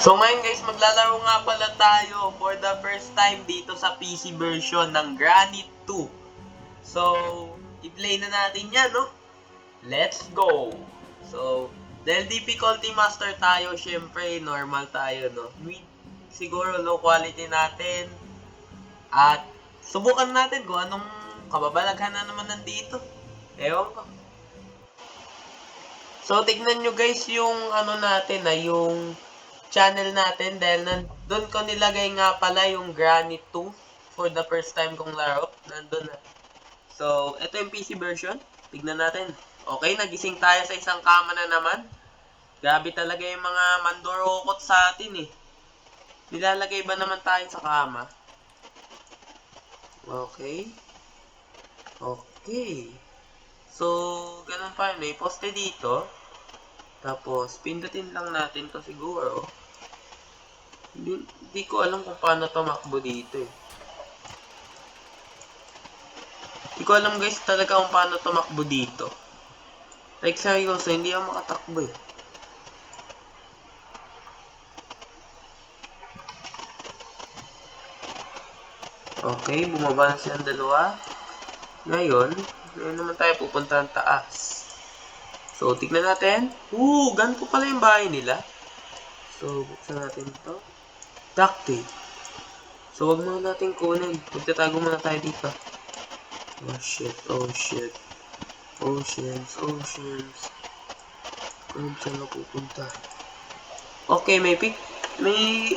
So ngayon guys, maglalaro nga pala tayo for the first time dito sa PC version ng Granite 2. So, i-play na natin yan, no? Let's go! So, dahil difficulty master tayo, syempre, normal tayo, no? Mid, siguro low quality natin. At, subukan natin kung anong kababalaghan na naman nandito. Ewan ko. So, tignan nyo guys yung ano natin na yung channel natin dahil doon ko nilagay nga pala yung Granite 2 for the first time kong laro. Nandun na. So, ito yung PC version. Tignan natin. Okay, nagising tayo sa isang kama na naman. Grabe talaga yung mga mandorokot sa atin eh. Nilalagay ba naman tayo sa kama? Okay. Okay. So, ganun pa. May poste dito. Tapos, pindutin lang natin to siguro. Hindi ko alam kung paano tumakbo dito eh. Hindi ko alam guys talaga kung paano tumakbo dito. Like seryoso, hindi ako makatakbo eh. Okay, bumaba na silang dalawa. Ngayon naman tayo pupunta ng taas. So, tignan natin. Ganito pala yung bahay nila. So, buksan natin ito. Duct tape. So, wag muna natin kunin. Magtatago muna tayo dito. Oh shit, oh shit. Oceans. Kung saan na pupunta? Okay, may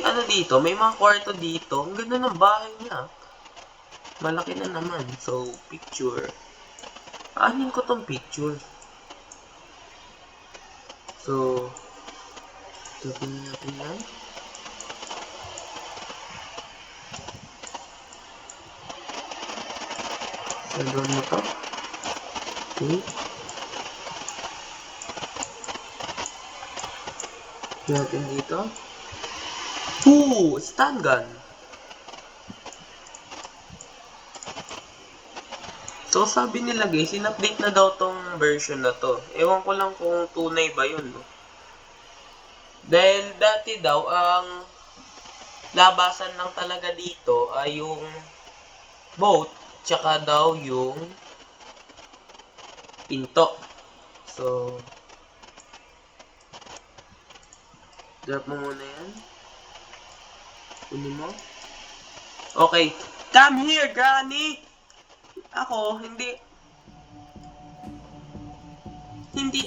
ano dito, may mga kwarto dito. Ang ganda ng bahay niya. Malaki na naman. So, picture. Anin ko tong picture. So, tapin natin yan. Sandon mo to. Okay. Natin dito. Stun gun. So, sabi nila guys, in-update na daw tong version na to. Ewan ko lang kung tunay ba yun, no? Dahil dati daw, ang labasan lang talaga dito ay yung boat, tsaka daw yung pinto. So, drop mo muna yan. Kunin mo. Okay. Come here, Granny! Ako, hindi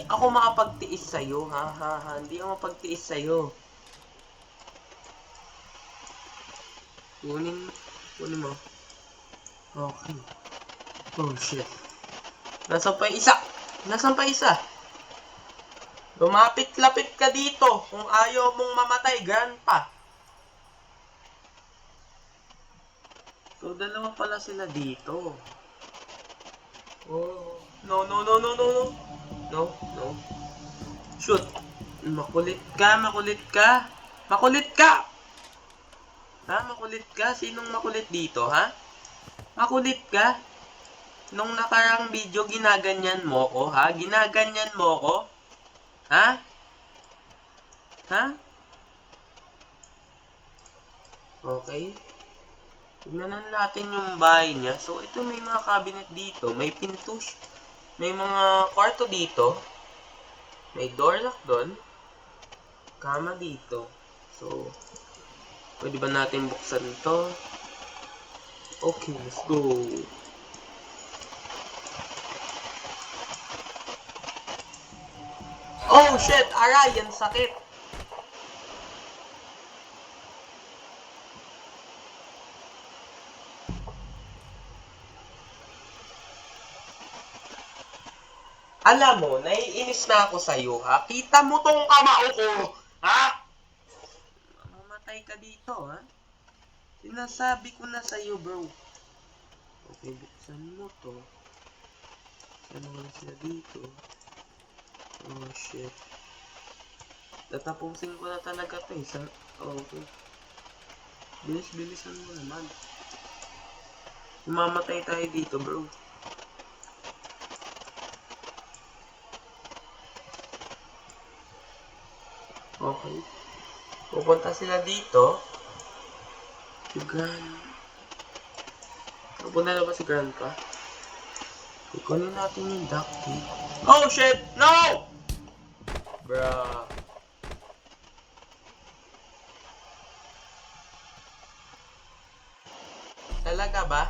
ako makapagtiis sa'yo, ha. Hindi ako makapagtiis sa'yo. Kunin mo. Okay. Oh, shit. Nasaan pa isa? Lumapit-lapit ka dito kung ayaw mong mamatay, grandpa. So, dalawa pala sila dito. Oh. No. No. Shoot. Makulit ka. Ha? Makulit ka? Sinong makulit dito, ha? Makulit ka? Nung nakarang video, ginaganyan mo ko, ha? Ginaganyan mo ko? Ha? Okay. Tignan natin yung bahay niya. So, ito may mga cabinet dito. May pinto. May mga kwarto dito. May door lock doon. Kama dito. So, pwede ba natin buksan ito? Okay, let's go. Oh shit! Aray! Yan sakit! Alam mo, naiinis na ako sa'yo, ha? Kita mo tong kamao ko, ha? Mamatay ka dito, ha? Sinasabi ko na sa'yo, bro. Okay, buksan mo to. Ano nga sila dito? Oh, shit. Tatapusin ko na talaga to, eh. Okay. Bilis-bilisan mo naman. Mamatay tayo dito, bro. Okay. Pupunta sila dito. Si Gran... Napunta na ba si Grandpa? Ikunin natin yung duct tape. Oh shit! No! Bruh. Talaga ba?